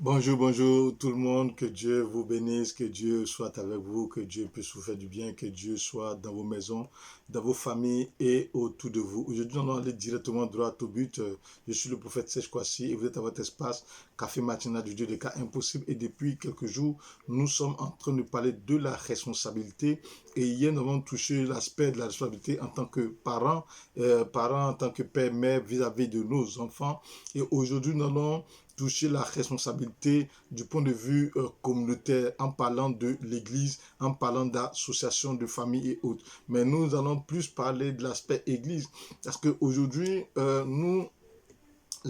Bonjour, bonjour tout le monde, que Dieu vous bénisse, que Dieu soit avec vous, que Dieu puisse vous faire du bien, que Dieu soit dans vos maisons, dans vos familles et autour de vous. Aujourd'hui, nous allons aller directement droit au but. Je suis le prophète Serge Kouassi et vous êtes à votre espace Café Matinal du Dieu des cas impossibles. Et depuis quelques jours, nous sommes en train de parler de la responsabilité. Et hier, nous avons touché l'aspect de la responsabilité en tant que parents en tant que père, mère vis-à-vis de nos enfants. Et aujourd'hui, nous allons toucher la responsabilité du point de vue communautaire en parlant de l'Église, en parlant d'associations de familles et autres. Mais nous allons plus parler de l'aspect Église parce qu'aujourd'hui, nous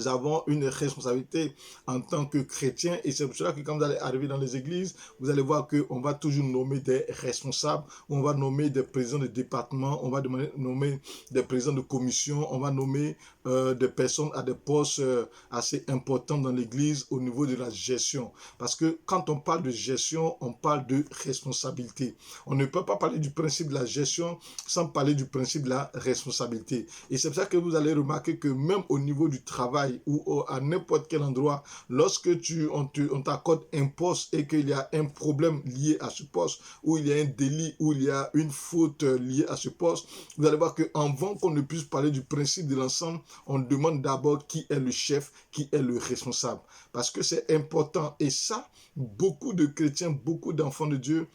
avons une responsabilité en tant que chrétiens et c'est pour cela que quand vous allez arriver dans les églises, vous allez voir qu'on va toujours nommer des responsables, on va nommer des présidents de département, on va nommer des présidents de commission, on va nommer des personnes à des postes assez importants dans l'église au niveau de la gestion. Parce que quand on parle de gestion, on parle de responsabilité. On ne peut pas parler du principe de la gestion sans parler du principe de la responsabilité. Et c'est pour ça que vous allez remarquer que même au niveau du travail, ou à n'importe quel endroit, lorsque on t'accorde un poste et qu'il y a un problème lié à ce poste, ou il y a un délit, ou il y a une faute liée à ce poste, vous allez voir qu'avant qu'on ne puisse parler du principe de l'ensemble, on demande d'abord qui est le chef, qui est le responsable. Parce que c'est important. Et ça, beaucoup de chrétiens, beaucoup d'enfants de Dieu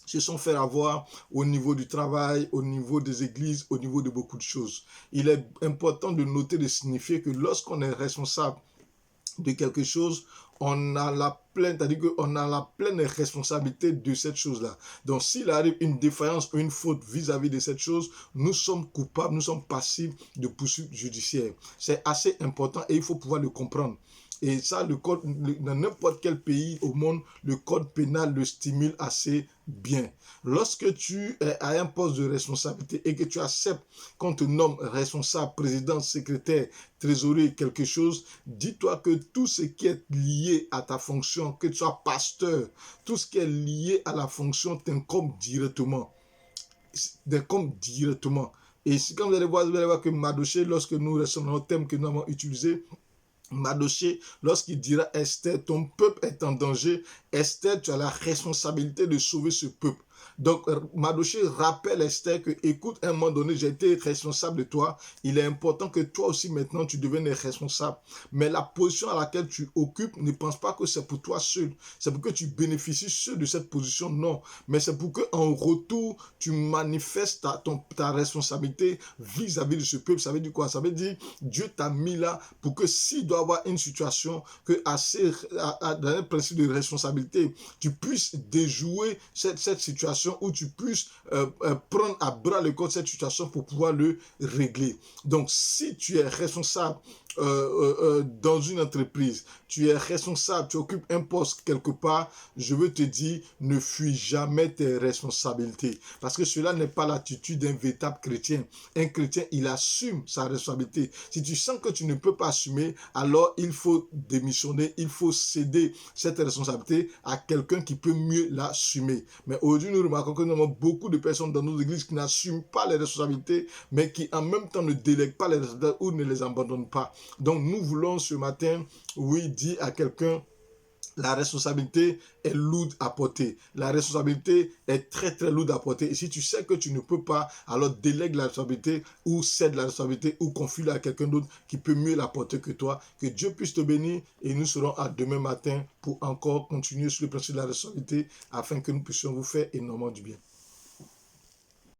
se sont fait avoir au niveau du travail, au niveau des églises, au niveau de beaucoup de choses. Il est important de noter, de signifier que lorsqu'on est responsable de quelque chose, on a la pleine, c'est-à-dire qu'on a la pleine responsabilité de cette chose-là. Donc, s'il arrive une défaillance ou une faute vis-à-vis de cette chose, nous sommes coupables, nous sommes passifs de poursuites judiciaires. C'est assez important et il faut pouvoir le comprendre. Et ça, dans n'importe quel pays au monde, le code pénal le stimule assez bien. Lorsque tu es à un poste de responsabilité et que tu acceptes qu'on te nomme responsable, président, secrétaire, trésorier, quelque chose, dis-toi que tout ce qui est lié à ta fonction, que tu sois pasteur, tout ce qui est lié à la fonction t'incombe directement. T'incombe directement. Et quand vous allez voir que Madoché, lorsque nous restons dans le thème que nous avons utilisé, Madoché, lorsqu'il dira Esther, ton peuple est en danger, Esther, tu as la responsabilité de sauver ce peuple. Donc, Madoché rappelle Esther que, écoute, à un moment donné, j'ai été responsable de toi. Il est important que toi aussi, maintenant, tu deviennes responsable. Mais la position à laquelle tu occupes, ne pense pas que c'est pour toi seul. C'est pour que tu bénéficies seul de cette position. Non. Mais c'est pour qu'en retour, tu manifestes ta responsabilité vis-à-vis de ce peuple. Ça veut dire quoi? Ça veut dire, Dieu t'a mis là pour que s'il doit y avoir une situation, que dans un principe de responsabilité, tu puisses déjouer cette situation où tu puisses prendre à bras le corps cette situation pour pouvoir le régler. Donc, si tu es responsable dans une entreprise, tu es responsable, tu occupes un poste quelque part, je veux te dire, ne fuis jamais tes responsabilités. Parce que cela n'est pas l'attitude d'un véritable chrétien. Un chrétien, il assume sa responsabilité. Si tu sens que tu ne peux pas assumer, alors il faut démissionner, il faut céder cette responsabilité à quelqu'un qui peut mieux l'assumer. Mais aujourd'hui, nous remarquons que nous avons beaucoup de personnes dans nos églises qui n'assument pas les responsabilités, mais qui en même temps ne délèguent pas les responsabilités ou ne les abandonnent pas. Donc nous voulons ce matin, oui, dire à quelqu'un, la responsabilité est lourde à porter. La responsabilité est très très lourde à porter. Et si tu sais que tu ne peux pas, alors délègue la responsabilité ou cède la responsabilité ou confie-la à quelqu'un d'autre qui peut mieux la porter que toi. Que Dieu puisse te bénir et nous serons à demain matin pour encore continuer sur le principe de la responsabilité afin que nous puissions vous faire énormément du bien.